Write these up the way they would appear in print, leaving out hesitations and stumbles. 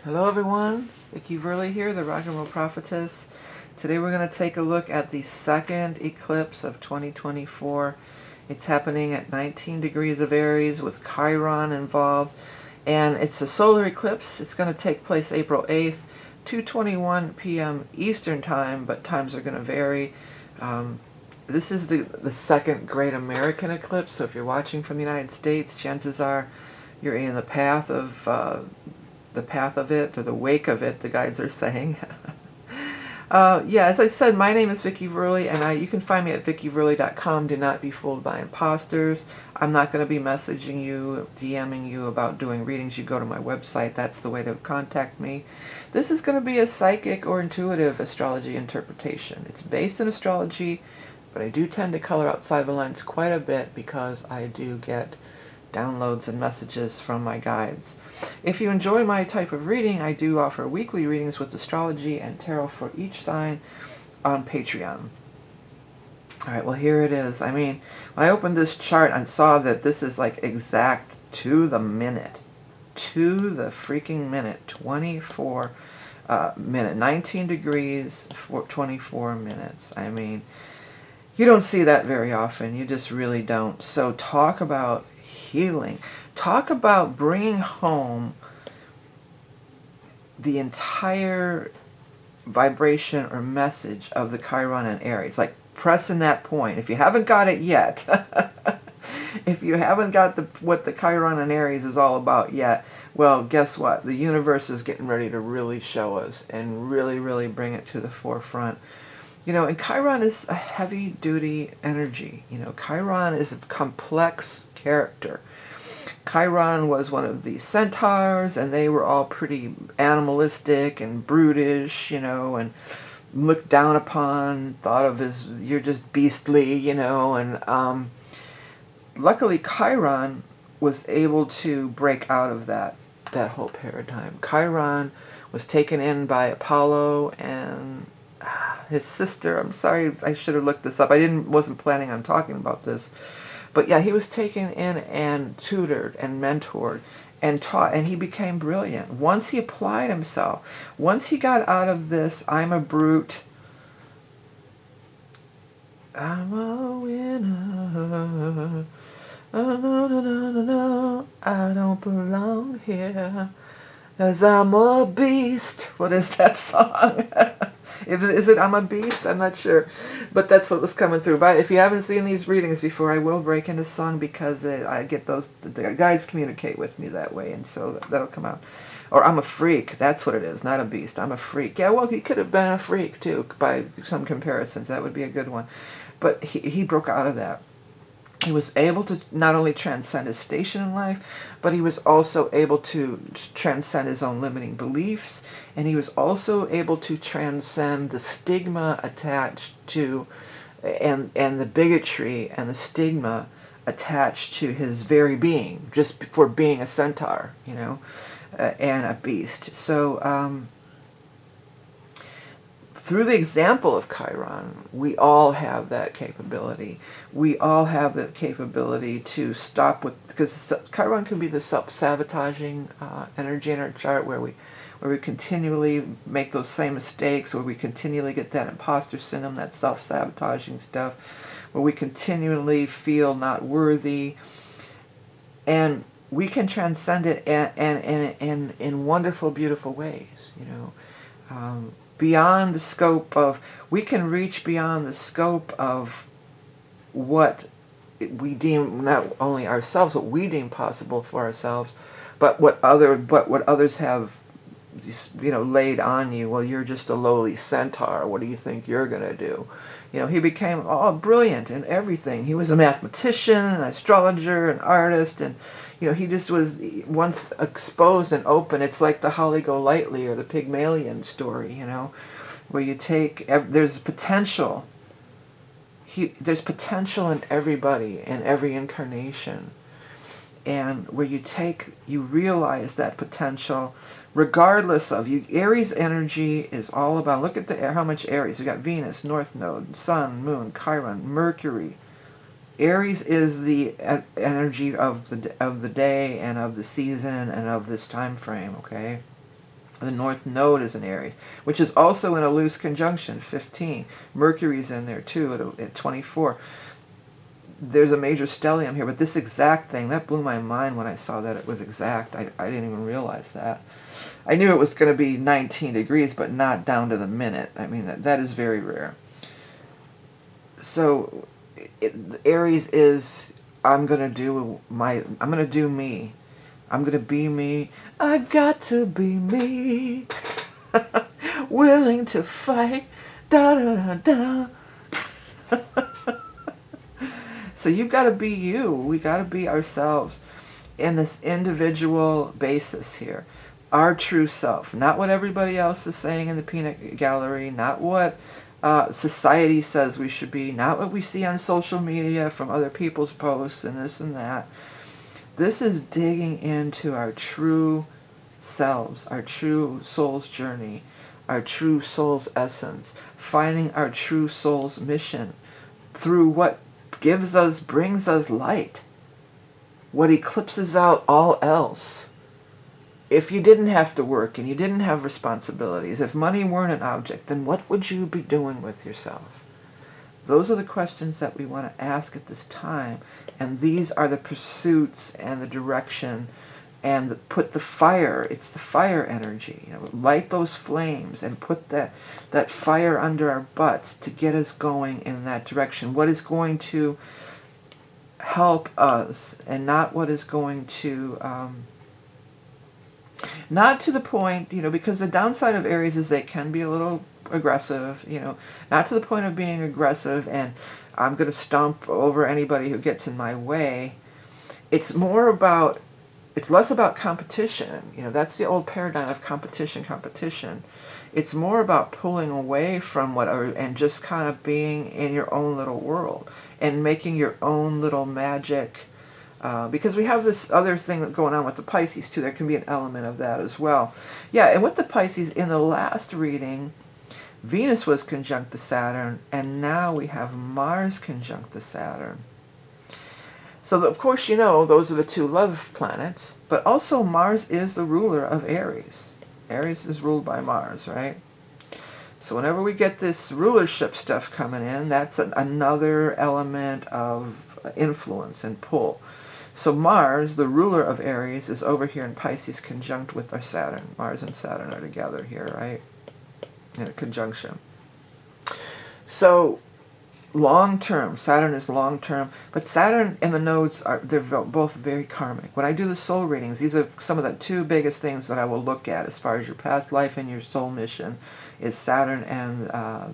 Hello everyone, Vickieverlie here, the Rock and Roll Prophetess. Today we're going to take a look at the second eclipse of 2024. It's happening at 19 degrees of Aries with Chiron involved, and it's a solar eclipse. It's going to take place April 8th, 2:21 p.m. Eastern Time, but times are going to vary. This is the second great American eclipse, so if you're watching from the United States, chances are you're in the path of it, or the wake of it, the guides are saying. Yeah, as I said, my name is Vickieverlie, and you can find me at vickieverlie.com. Do not be fooled by imposters. I'm not going to be messaging you, DMing you about doing readings. You go to my website. That's the way to contact me. This is going to be a psychic or intuitive astrology interpretation. It's based in astrology, but I do tend to color outside the lines quite a bit because I do get downloads and messages from my guides. If you enjoy my type of reading, I do offer weekly readings with astrology and tarot for each sign on Patreon. Alright, well here it is. I mean, when I opened this chart, I saw that this is like exact to the minute. To the freaking minute. 24 minute. 19 degrees for 24 minutes. I mean, you don't see that very often. You just really don't. So talk about healing. Talk about bringing home the entire vibration or message of the Chiron and Aries. Like pressing that point. If you haven't got it yet, if you haven't got what the Chiron and Aries is all about yet, well, guess what? The universe is getting ready to really show us and really, really bring it to the forefront. You know, and Chiron is a heavy-duty energy. You know, Chiron is a complex character. Chiron was one of the centaurs, and they were all pretty animalistic and brutish, you know, and looked down upon, thought of as, you're just beastly, you know, and luckily Chiron was able to break out of that whole paradigm. Chiron was taken in by Apollo and his sister. I'm sorry, I should have looked this up. Wasn't planning on talking about this. But yeah, he was taken in and tutored and mentored and taught, and he became brilliant. Once he applied himself, once he got out of this, I'm a brute, I'm a winner, oh, no, no, no, no, no, I don't belong here, as I'm a beast. What is that song? Is it I'm a Beast? I'm not sure. But that's what was coming through. But if you haven't seen these readings before, I will break into song because I get those, the guides communicate with me that way, and so that'll come out. Or I'm a freak. That's what it is, not a beast. I'm a freak. Yeah, well, he could have been a freak too, by some comparisons. That would be a good one. But he broke out of that. He was able to not only transcend his station in life, but he was also able to transcend his own limiting beliefs, and he was also able to transcend the stigma attached to, and the bigotry and the stigma attached to his very being, just for being a centaur, you know, and a beast. So, through the example of Chiron, we all have that capability. We all have the capability to stop with, because Chiron can be the self-sabotaging energy in our chart, where we continually make those same mistakes, where we continually get that imposter syndrome, that self-sabotaging stuff, where we continually feel not worthy, and we can transcend it in wonderful, beautiful ways, you know. Beyond the scope of, we can reach beyond the scope of what we deem, not only ourselves, what we deem possible for ourselves, but what others have, you know, laid on you. Well, you're just a lowly centaur. What do you think you're going to do? You know, he became brilliant in everything. He was a mathematician, an astrologer, an artist, and you know, he just was, once exposed and open. It's like the Holly Golightly or the Pygmalion story, you know, where you take, there's potential. There's potential in everybody, in every incarnation. And where you realize that potential, regardless of you. Aries energy is all about, look at how much Aries. We got Venus, North Node, Sun, Moon, Chiron, Mercury. Aries is the energy of the day and of the season and of this time frame, okay? The North Node is in Aries, which is also in a loose conjunction, 15. Mercury's in there too at 24. There's a major stellium here, but this exact thing, that blew my mind when I saw that it was exact. I didn't even realize that. I knew it was going to be 19 degrees, but not down to the minute. I mean, that is very rare. So, Aries is, I'm going to do me. I'm going to be me. I got to be me. Willing to fight. Da da da da. So you've got to be you. We got to be ourselves in this individual basis here. Our true self. Not what everybody else is saying in the peanut gallery. Not what society says we should be. Not what we see on social media from other people's posts and this and that. This is digging into our true selves, our true soul's journey, our true soul's essence, finding our true soul's mission through what brings us light, what eclipses out all else. If you didn't have to work and you didn't have responsibilities, if money weren't an object, then what would you be doing with yourself? Those are the questions that we want to ask at this time, and these are the pursuits and the direction and put the fire, it's the fire energy, light those flames and put that fire under our butts to get us going in that direction. What is going to help us and not what is going to, not to the point, because the downside of Aries is they can be a little aggressive, not to the point of being aggressive and I'm going to stomp over anybody who gets in my way. It's less about competition. That's the old paradigm of competition. It's more about pulling away from whatever and just kind of being in your own little world and making your own little magic. Because we have this other thing going on with the Pisces too. There can be an element of that as well. Yeah, and with the Pisces, in the last reading, Venus was conjunct to Saturn, and now we have Mars conjunct to Saturn. So, of course, those are the two love planets, but also Mars is the ruler of Aries. Aries is ruled by Mars, right? So whenever we get this rulership stuff coming in, that's another element of influence and pull. So Mars, the ruler of Aries, is over here in Pisces conjunct with our Saturn. Mars and Saturn are together here, right? In a conjunction. So long term, Saturn is long term, but Saturn and the nodes they're both very karmic. When I do the soul readings, these are some of the two biggest things that I will look at as far as your past life and your soul mission is Saturn and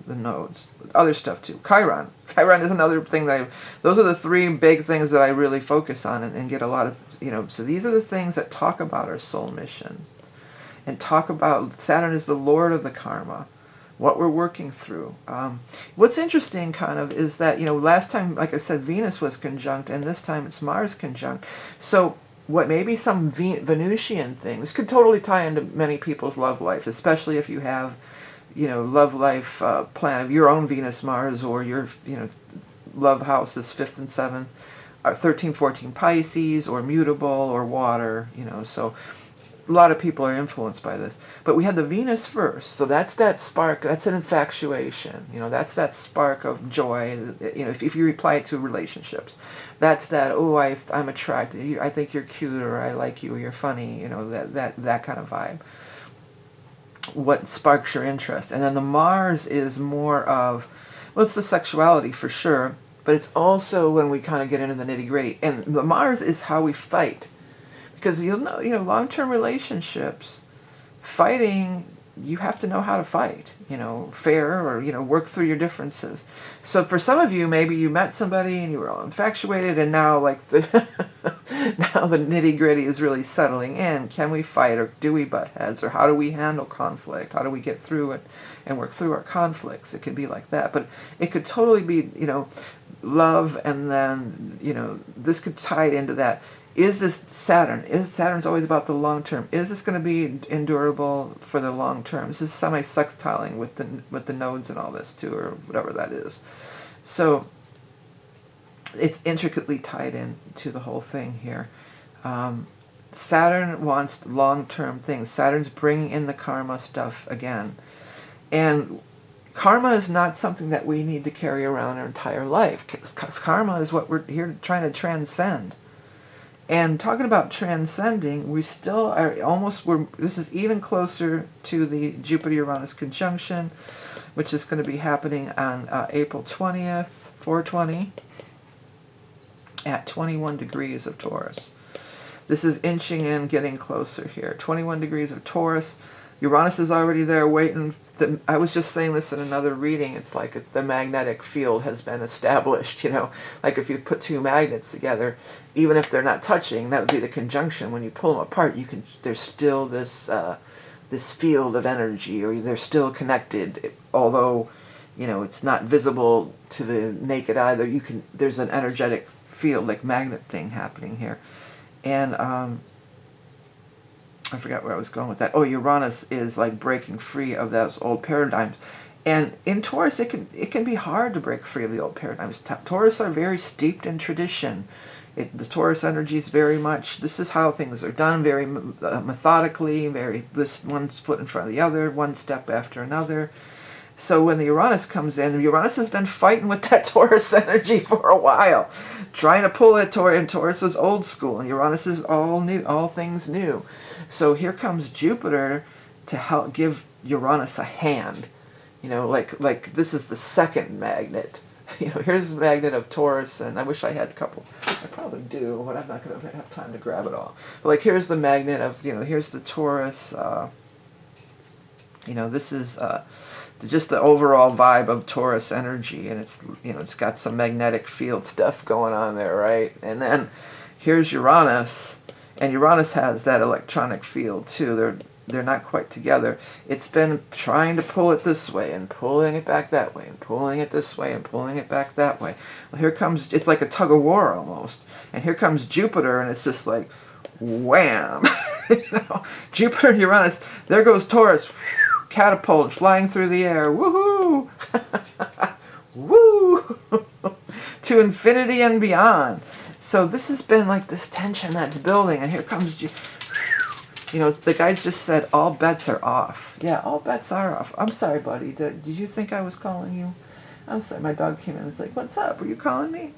the nodes. Other stuff too. Chiron is another thing those are the three big things that I really focus on and get a lot of, so these are the things that talk about our soul missions and talk about Saturn is the lord of the karma, what we're working through. What's interesting kind of is that, last time, like I said, Venus was conjunct, and this time it's Mars conjunct. So what maybe some Venusian things could totally tie into many people's love life, especially if you have, love life plan of your own Venus, Mars, or your, love houses 5th and 7th, 13, 14 Pisces, or mutable, or water, so a lot of people are influenced by this. But we had the Venus first, so that's that spark, that's an infatuation, that's that spark of joy, if you apply it to relationships. That's that, I'm attracted, I think you're cute, or I like you, or you're funny, that kind of vibe. What sparks your interest. And then the Mars is more of, it's the sexuality for sure, but it's also when we kind of get into the nitty-gritty. And the Mars is how we fight. Because long-term relationships, fighting, you have to know how to fight, fair or, work through your differences. So for some of you, maybe you met somebody and you were all infatuated and now now the nitty-gritty is really settling in. Can we fight or do we butt heads or how do we handle conflict? How do we get through it and work through our conflicts? It could be like that. But it could totally be, love and then, this could tie it into that. Is this Saturn? Saturn's always about the long term. Is this going to be endurable for the long term? This is semi-sextiling with the nodes and all this too, or whatever that is. So it's intricately tied in to the whole thing here. Saturn wants long-term things. Saturn's bringing in the karma stuff again. And karma is not something that we need to carry around our entire life. Because karma is what we're here trying to transcend. And talking about transcending, we still are this is even closer to the Jupiter-Uranus conjunction, which is going to be happening on April 20th, 420, at 21 degrees of Taurus. This is inching in, getting closer here. 21 degrees of Taurus. Uranus is already there waiting. I was just saying this in another reading. It's like the magnetic field has been established, you know. Like if you put two magnets together, even if they're not touching, that would be the conjunction. When you pull them apart, there's still this field of energy, or they're still connected, although, you know, it's not visible to the naked eye. There's an energetic field, like magnet thing happening here. And I forgot where I was going with that. Oh, Uranus is like breaking free of those old paradigms. And in Taurus, it can be hard to break free of the old paradigms. Taurus are very steeped in tradition. The Taurus energy is very much, this is how things are done, very methodically, this one foot in front of the other, one step after another. So when the Uranus comes in, Uranus has been fighting with that Taurus energy for a while, trying to pull it toward, and Taurus is old school, and Uranus is all new, all things new. So here comes Jupiter to help give Uranus a hand. You know, like this is the second magnet. You know, here's the magnet of Taurus, and I wish I had a couple. I probably do, but I'm not going to have time to grab it all. But like here's the magnet of, you know, here's the Taurus. You know, this is just the overall vibe of Taurus energy, and it's, you know, it's got some magnetic field stuff going on there, right? And then here's Uranus, and Uranus has that electronic field too. They're not quite together. It's been trying to pull it this way and pulling it back that way and pulling it this way and pulling it back that way. Well, here comes, it's like a tug of war almost. And here comes Jupiter, and it's just like wham. You know, Jupiter and Uranus, there goes Taurus. Catapult, flying through the air, woohoo! Woo! To infinity and beyond. So this has been like this tension that's building, and here comes, you know, the guys just said all bets are off. Yeah, all bets are off. I'm sorry, buddy. Did you think I was calling you? I'm sorry. My dog came in and was like, "What's up? Were you calling me?"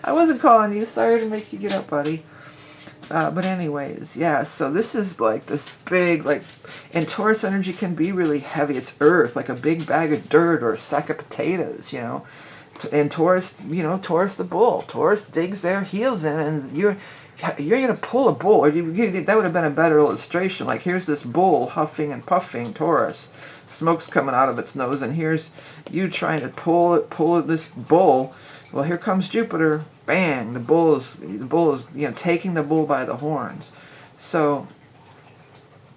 I wasn't calling you. Sorry to make you get up, buddy. But anyways, yeah, so this is like this big, like, and Taurus energy can be really heavy. It's earth, like a big bag of dirt or a sack of potatoes, you know. And Taurus, you know, Taurus the bull. Taurus digs their heels in, and you're going to pull a bull. That would have been a better illustration. Like, here's this bull huffing and puffing, Taurus. Smoke's coming out of its nose, and here's you trying to pull this bull. Well, here comes Jupiter. Bang! The bull is, you know, taking the bull by the horns. So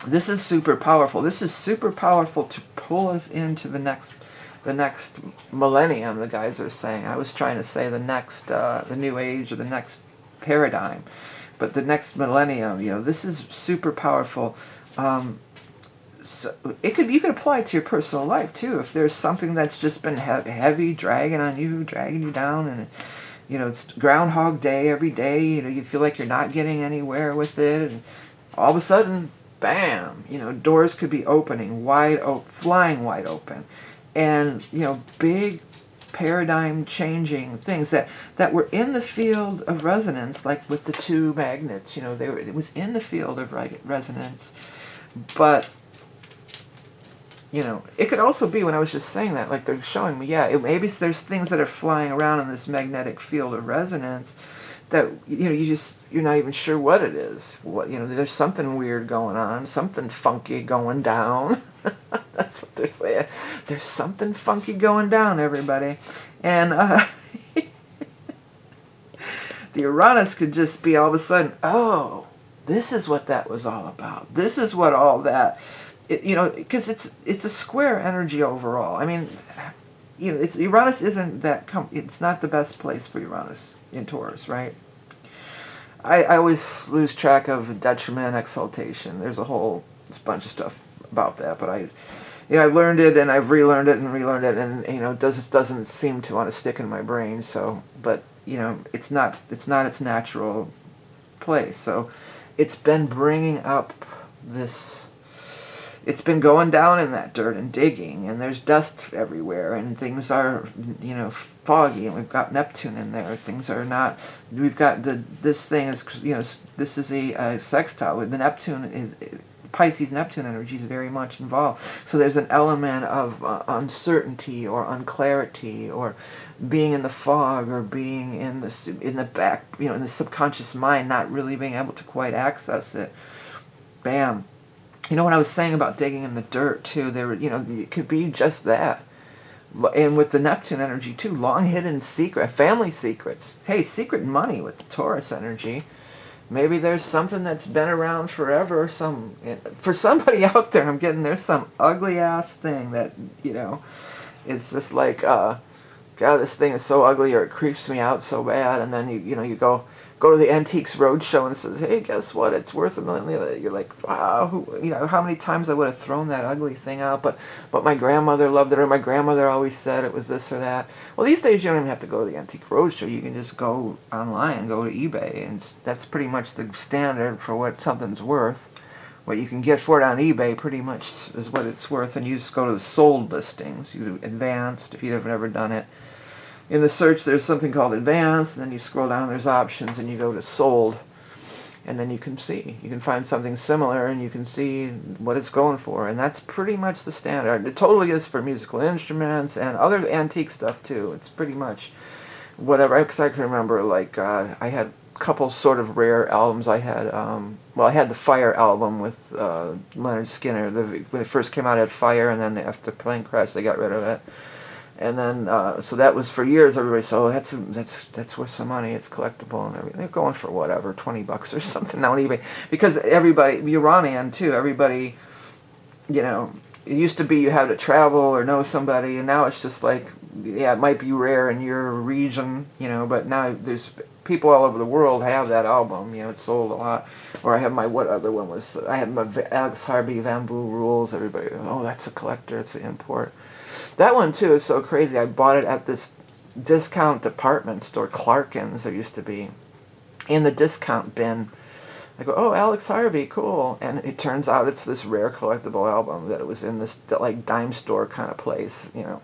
this is super powerful. This is super powerful to pull us into the next millennium. The guys are saying. I was trying to say the new age or the next paradigm, but the next millennium. You know, this is super powerful. So you could apply it to your personal life too. If there's something that's just been heavy, dragging on you, dragging you down, and you know, it's Groundhog Day every day. You know, you feel like you're not getting anywhere with it, and all of a sudden, bam! You know, doors could be opening wide open, flying wide open, and you know, big paradigm-changing things that were in the field of resonance, like with the two magnets. You know, it was in the field of resonance, but you know, it could also be, when I was just saying that, like they're showing me, yeah, maybe there's things that are flying around in this magnetic field of resonance that, you know, you're not even sure what it is. What, you know, there's something weird going on, something funky going down. That's what they're saying. There's something funky going down, everybody. And the Uranus could just be all of a sudden, oh, this is what that was all about. This is what all that... you know, because it's a square energy overall. I mean, you know, Uranus isn't that it's not the best place for Uranus in Taurus, right? I always lose track of detriment, exaltation. There's a whole bunch of stuff about that, but I've learned it and I've relearned it, and you know, doesn't seem to want to stick in my brain. So, but you know, it's not its natural place. So it's been bringing up this, it's been going down in that dirt and digging, and there's dust everywhere, and things are, you know, foggy, and we've got Neptune in there. Things are not, we've got this thing is, you know, this is a sextile. The Neptune is, Pisces Neptune energy is very much involved. So there's an element of uncertainty or unclarity, or being in the fog, or being in the back, you know, in the subconscious mind, not really being able to quite access it. Bam. You know what I was saying about digging in the dirt too? There, you know, it could be just that. And with the Neptune energy too, long hidden secret, family secrets. Hey, secret money with the Taurus energy. Maybe there's something that's been around forever. For somebody out there, I'm getting, there's some ugly ass thing that, you know, it's just like, God, this thing is so ugly, or it creeps me out so bad. And then you know, you go to the Antiques Roadshow and says, hey, guess what? It's worth $1 million. You're like, wow, you know, how many times I would have thrown that ugly thing out, but my grandmother loved it, or my grandmother always said it was this or that. Well, these days you don't even have to go to the Antique Roadshow. You can just go online, go to eBay, and that's pretty much the standard for what something's worth. What you can get for it on eBay pretty much is what it's worth, and you just go to the sold listings. You do advanced if you've never done it. In the search, there's something called advanced, and then you scroll down, there's options, and you go to sold, and then you can see. You can find something similar, and you can see what it's going for, and that's pretty much the standard. It totally is for musical instruments and other antique stuff, too. It's pretty much whatever, because I can remember, like, I had a couple sort of rare albums. I had, well, I had the Fire album with Leonard Skinner. When it first came out, it had Fire, and then after the plane crash, they got rid of it. And then, so that was for years. Everybody said, "Oh, that's worth some money. It's collectible and everything." They're going for whatever, $20 or something now on eBay, because everybody, Uranian too. Everybody, you know, it used to be you had to travel or know somebody, and now it's just like, yeah, it might be rare in your region, you know, but now there's people all over the world have that album. You know, it's sold a lot. Or I have my, what other one was? I had my Alex Harvey Bamboo Rules. Everybody, oh, that's a collector. It's an import. That one, too, is so crazy. I bought it at this discount department store, Clarkins, there used to be, in the discount bin. I go, oh, Alex Harvey, cool. And it turns out it's this rare collectible album, that it was in this, like, dime store kind of place, you know.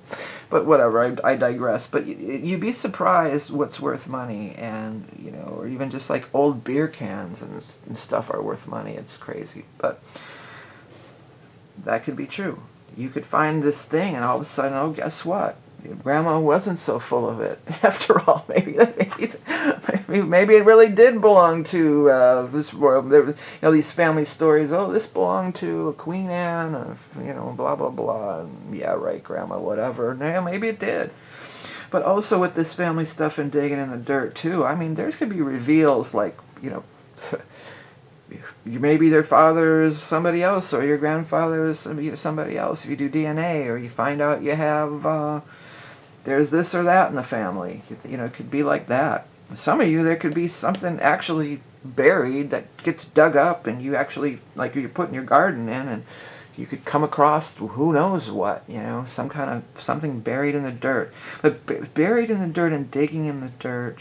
But whatever, I digress. But you'd be surprised what's worth money, and, you know, or even just, like, old beer cans and stuff are worth money. It's crazy. But that could be true. You could find this thing, and all of a sudden, oh, guess what? Grandma wasn't so full of it. After all, maybe it really did belong to this royal. You know, these family stories. Oh, this belonged to Queen Anne. You know, blah blah blah. And yeah, right, Grandma, whatever. Yeah, maybe it did. But also with this family stuff and digging in the dirt too. I mean, there could be reveals like, you know. Maybe their father is somebody else, or your grandfather is somebody else. If you do DNA, or you find out you have, there's this or that in the family. You know, it could be like that. Some of you, there could be something actually buried that gets dug up, and you actually, like you're putting your garden in, and you could come across who knows what, you know, some kind of something buried in the dirt. But buried in the dirt and digging in the dirt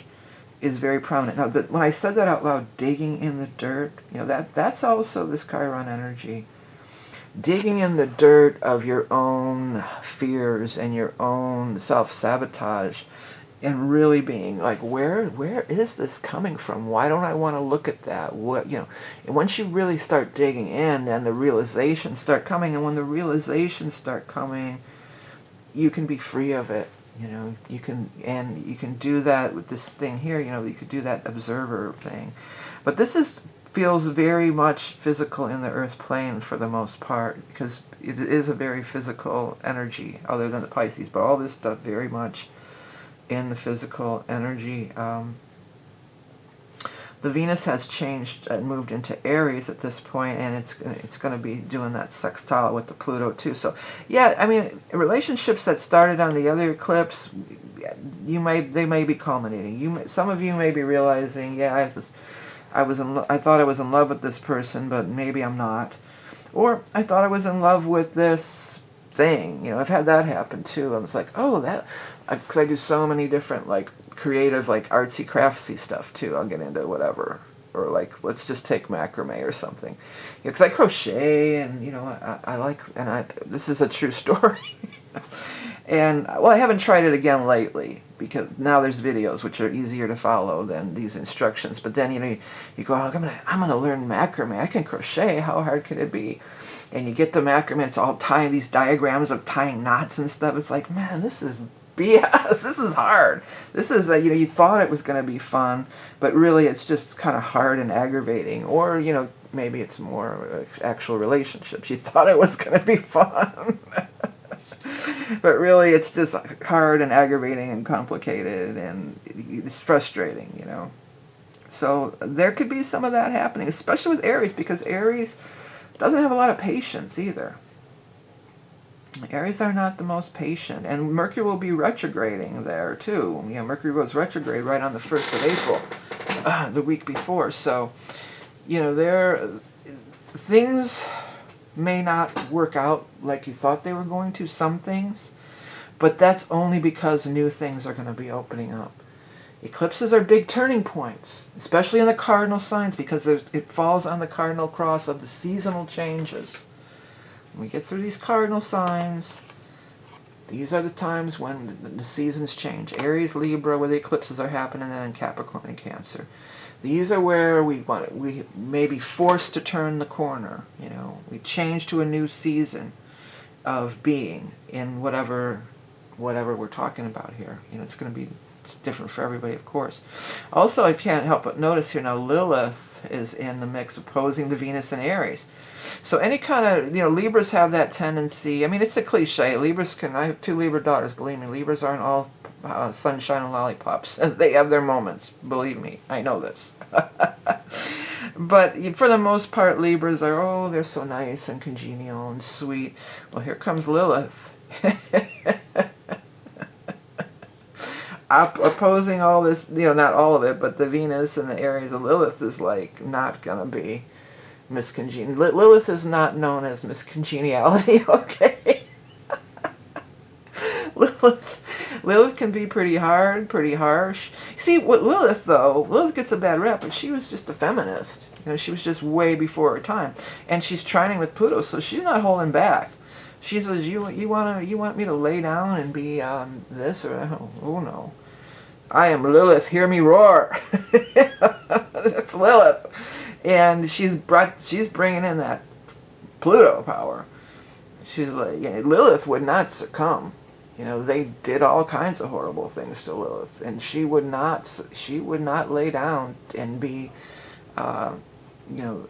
is very prominent. Now, when I said that out loud, digging in the dirt, you know, that's also this Chiron energy. Digging in the dirt of your own fears and your own self-sabotage, and really being like, where is this coming from? Why don't I want to look at that? What, you know, and once you really start digging in, then the realizations start coming, and when the realizations start coming, you can be free of it. You know, you can do that with this thing here. You know, you could do that observer thing, but this feels very much physical in the earth plane for the most part, because it is a very physical energy, other than the Pisces. But all this stuff very much in the physical energy. The Venus has changed and moved into Aries at this point, and it's going to be doing that sextile with the Pluto too. So yeah, I mean, relationships that started on the other eclipse, they may be culminating. Some of you may be realizing, yeah, I thought I was in love with this person, but maybe I'm not, or I thought I was in love with this thing. You know, I've had that happen too. I was like, oh, that, because I do so many different like creative, like artsy craftsy stuff too. I'll get into whatever, or like, let's just take macrame or something. Because I crochet, and, you know, I like, and this is a true story. And, well, I haven't tried it again lately, because now there's videos which are easier to follow than these instructions. But then, you know, you go, oh, I'm gonna learn macrame. I can crochet. How hard could it be? And you get the macrame, it's all tying, these diagrams of tying knots and stuff. It's like, man, this is BS. This is hard. This is, you know, you thought it was going to be fun, but really it's just kind of hard and aggravating. Or, you know, maybe it's more actual relationships. You thought it was going to be fun. But really it's just hard and aggravating and complicated, and it's frustrating, you know. So there could be some of that happening, especially with Aries, because Aries doesn't have a lot of patience either. Aries are not the most patient, and Mercury will be retrograding there too. You know, Mercury goes retrograde right on the 1st of April, the week before. So, you know, things may not work out like you thought they were going to, some things, but that's only because new things are going to be opening up. Eclipses are big turning points, especially in the cardinal signs, because it falls on the cardinal cross of the seasonal changes. When we get through these cardinal signs, these are the times when the seasons change. Aries, Libra, where the eclipses are happening, and then Capricorn and Cancer. These are where we may be forced to turn the corner. You know, we change to a new season of being in whatever we're talking about here. You know, it's different for everybody, of course. Also, I can't help but notice here now, Lilith is in the mix, opposing the Venus and Aries. So any kind of, you know, Libras have that tendency. I mean, it's a cliche. I have 2 Libra daughters, believe me. Libras aren't all sunshine and lollipops. They have their moments, believe me. I know this. But for the most part, Libras are, they're so nice and congenial and sweet. Well, here comes Lilith. Opposing all this, you know, not all of it, but the Venus and the Aries of Lilith is like not gonna be Miss Congenial. Lilith is not known as Miss Congeniality, okay? Lilith can be pretty hard, pretty harsh. See, what Lilith gets a bad rep, but she was just a feminist. You know, she was just way before her time, and she's trining with Pluto, so she's not holding back. She says, you want me to lay down and be this or oh no, I am Lilith. Hear me roar. That's Lilith, and she's bringing in that Pluto power. She's like, you know, Lilith would not succumb. You know, they did all kinds of horrible things to Lilith, and she would not lay down and be, you know,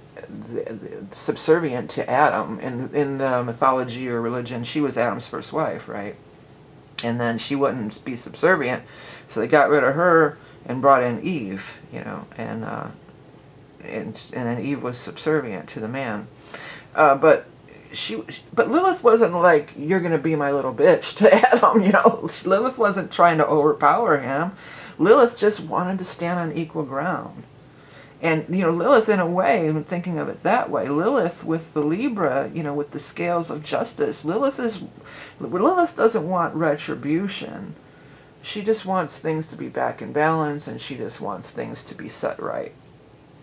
subservient to Adam. In the mythology or religion, she was Adam's first wife, right? And then she wouldn't be subservient, so they got rid of her and brought in Eve, you know, and then Eve was subservient to the man. But Lilith wasn't like, you're going to be my little bitch to Adam, you know. Lilith wasn't trying to overpower him. Lilith just wanted to stand on equal ground. And, you know, Lilith, in a way, even thinking of it that way, Lilith with the Libra, you know, with the scales of justice, Lilith doesn't want retribution. She just wants things to be back in balance, and she just wants things to be set right.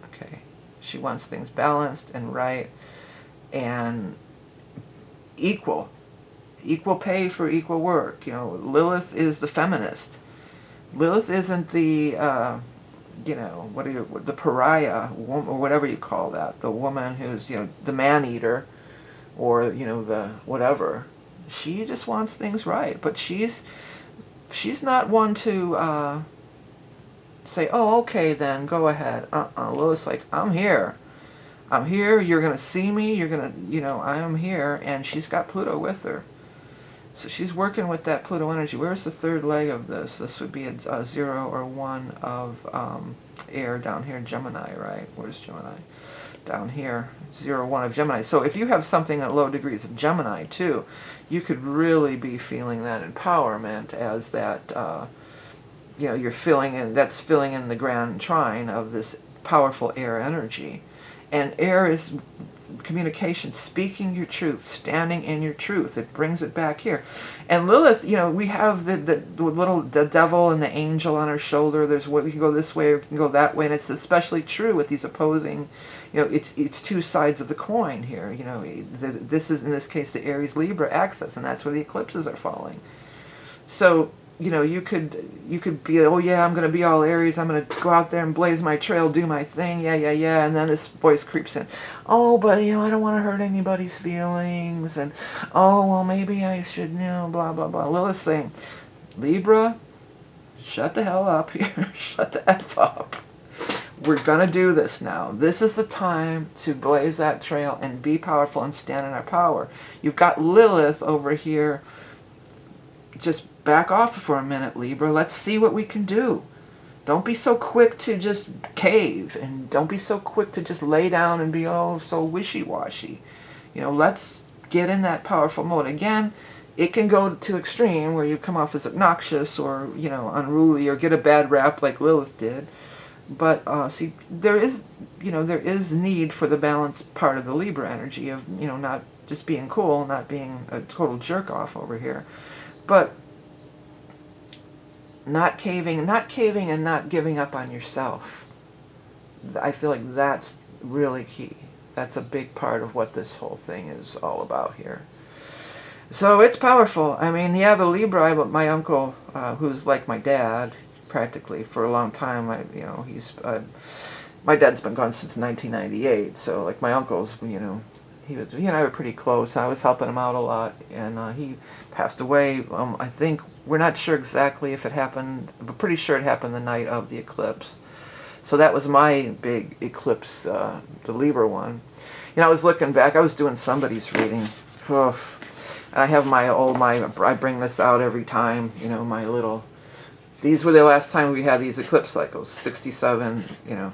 Okay? She wants things balanced and right and equal pay for equal work. You know, Lilith is the feminist. Lilith isn't the you know, the pariah or whatever you call that, the woman who's, you know, the man-eater, or, you know, the whatever. She just wants things right, but she's not one to say, oh, okay, then go ahead. Lilith's like, I'm here, you're gonna see me, you're gonna, you know, I am here. And she's got Pluto with her, so she's working with that Pluto energy. Where's the third leg of this? This would be a 0 or 1 of air down here, Gemini, right? Where's Gemini? Down here, 0, 1 of Gemini. So if you have something at low degrees of Gemini too, you could really be feeling that empowerment as that, you know, you're filling in the grand trine of this powerful air energy. And air is communication, speaking your truth, standing in your truth. It brings it back here. And Lilith, you know, we have the devil and the angel on our shoulder. There's we can go this way, or we can go that way, and it's especially true with these opposing, you know, it's two sides of the coin here. You know, this is in this case the Aries Libra axis, and that's where the eclipses are falling. So, you know, you could be, oh yeah, I'm going to be all Aries, I'm going to go out there and blaze my trail, do my thing, yeah, and then this voice creeps in, oh, but, you know, I don't want to hurt anybody's feelings, and, oh, well, maybe I should, you know, blah, blah, blah. Lilith's saying, Libra, shut the hell up here, shut the F up. We're going to do this now. This is the time to blaze that trail and be powerful and stand in our power. You've got Lilith over here. Just back off for a minute, Libra. Let's see what we can do. Don't be so quick to just cave, and don't be so quick to just lay down and be, oh, so wishy-washy. You know, let's get in that powerful mode. Again, it can go to extreme where you come off as obnoxious or, you know, unruly or get a bad rap like Lilith did. But see, there is, you know, there is need for the balanced part of the Libra energy of, you know, not just being cool, not being a total jerk off over here. But not caving and not giving up on yourself. I feel like that's really key. That's a big part of what this whole thing is all about here. So it's powerful. I mean, yeah, the Libra, my uncle, who's like my dad, practically for a long time. You know, he's my dad's been gone since 1998. So like my uncle's, you know, he and I were pretty close. I was helping him out a lot, and he passed away. I think we're not sure exactly if it happened, but pretty sure it happened the night of the eclipse. So that was my big eclipse, the Libra one. You know, I was looking back. I was doing somebody's reading. Oof. And I have I bring this out every time. You know, my little. These were the last time we had these eclipse cycles. 67. You know.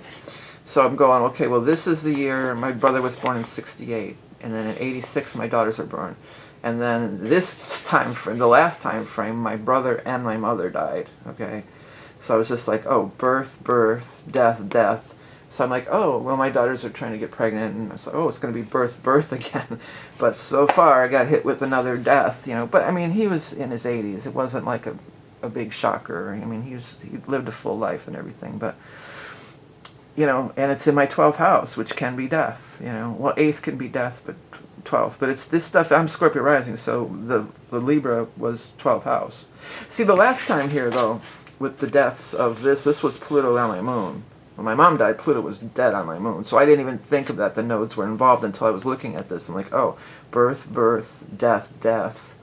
So I'm going, okay, well, this is the year my brother was born in 68, and then in 86 my daughters are born. And then this time frame, the last time frame, my brother and my mother died, okay? So I was just like, oh, birth, birth, death, death. So I'm like, oh, well, my daughters are trying to get pregnant, and I was like, oh, it's going to be birth, birth again. But so far I got hit with another death, you know. But, I mean, he was in his 80s. It wasn't like a big shocker. I mean, he lived a full life and everything, but... You know, and it's in my 12th house, which can be death, you know. Well, 8th can be death, but 12th. But it's this stuff, I'm Scorpio rising, so the Libra was 12th house. See, the last time here, though, with the deaths of this was Pluto on my moon. When my mom died, Pluto was dead on my moon. So I didn't even think of that the nodes were involved until I was looking at this. I'm like, oh, birth, birth, death, death.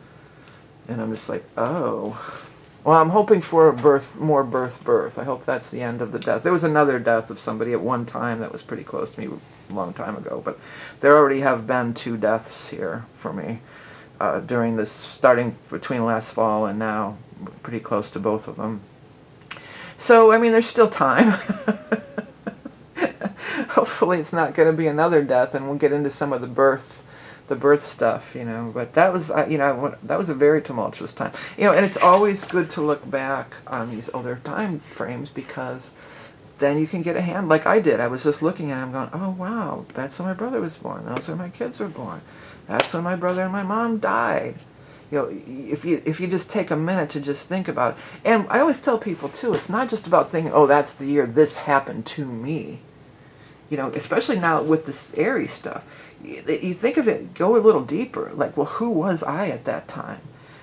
And I'm just like, oh... Well, I'm hoping for more birth. I hope that's the end of the death. There was another death of somebody at one time that was pretty close to me a long time ago, but there already have been 2 deaths here for me during this, starting between last fall and now, pretty close to both of them. So, I mean, there's still time. Hopefully it's not going to be another death, and we'll get into some of the birth stuff, you know. But that was, you know, that was a very tumultuous time, you know. And it's always good to look back on these older time frames, because then you can get a hand, like I did. I was just looking at it, I'm going, oh wow, that's when my brother was born, that's when my kids were born, that's when my brother and my mom died. You know, if you just take a minute to just think about it. And I always tell people too, it's not just about thinking, oh, that's the year this happened to me. You know, especially now with this Aries stuff. You think of it, go a little deeper. Like, well, who was I at that time?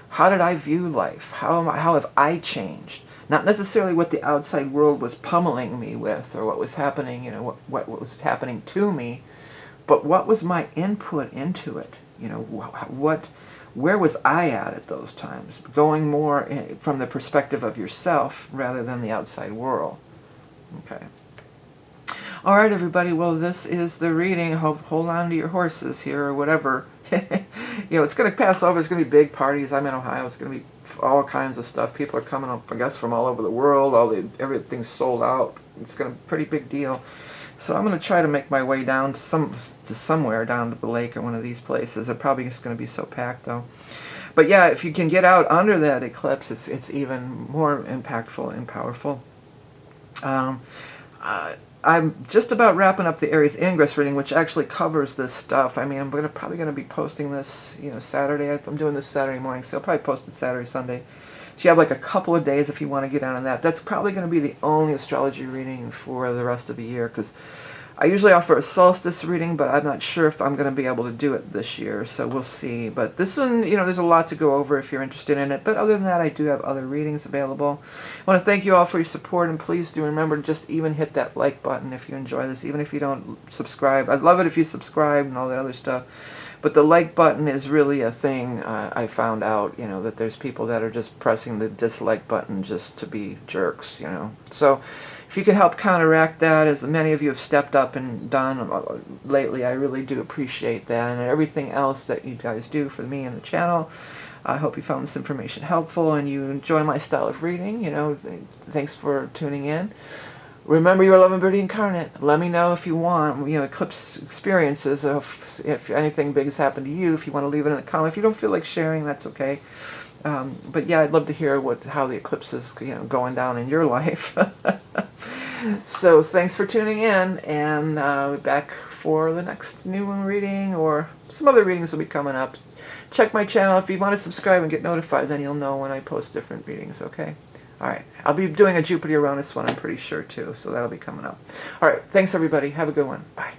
How did I view life? How have I changed? Not necessarily what the outside world was pummeling me with, or what was happening, you know, what was happening to me, but what was my input into it? You know, where was I at those times? Going more from the perspective of yourself rather than the outside world. Okay. All right, everybody. Well, this is the reading. Hold on to your horses here, or whatever. You know, it's going to pass over. It's going to be big parties. I'm in Ohio. It's going to be all kinds of stuff. People are coming up, I guess, from all over the world. Everything's sold out. It's going to be a pretty big deal. So I'm going to try to make my way down to somewhere down to the lake or one of these places. It probably is going to be so packed, though. But yeah, if you can get out under that eclipse, it's even more impactful and powerful. I'm just about wrapping up the Aries Ingress reading, which actually covers this stuff. I mean, I'm probably going to be posting this, you know, Saturday. I'm doing this Saturday morning, so I'll probably post it Saturday, Sunday. So you have like a couple of days if you want to get on that. That's probably going to be the only astrology reading for the rest of the year, because I usually offer a solstice reading, but I'm not sure if I'm going to be able to do it this year, so we'll see. But this one, you know, there's a lot to go over if you're interested in it. But other than that, I do have other readings available. I want to thank you all for your support, and please do remember to just even hit that like button if you enjoy this, even if you don't subscribe. I'd love it if you subscribe and all that other stuff. But the like button is really a thing. I found out, you know, that there's people that are just pressing the dislike button just to be jerks, you know. So if you can help counteract that, as many of you have stepped up and done lately, I really do appreciate that. And everything else that you guys do for me and the channel, I hope you found this information helpful and you enjoy my style of reading. You know, thanks for tuning in. Remember, you're love and beauty incarnate. Let me know if you want, you know, eclipse experiences, if anything big has happened to you. If you want to leave it in a comment. If you don't feel like sharing, that's okay. But yeah, I'd love to hear how the eclipse is, you know, going down in your life. So thanks for tuning in, and we'll be back for the next new one reading, or some other readings will be coming up. Check my channel if you want to subscribe and get notified. Then you'll know when I post different readings. Okay. All right, I'll be doing a Jupiter Uranus one, I'm pretty sure, too, so that'll be coming up. All right, thanks, everybody. Have a good one. Bye.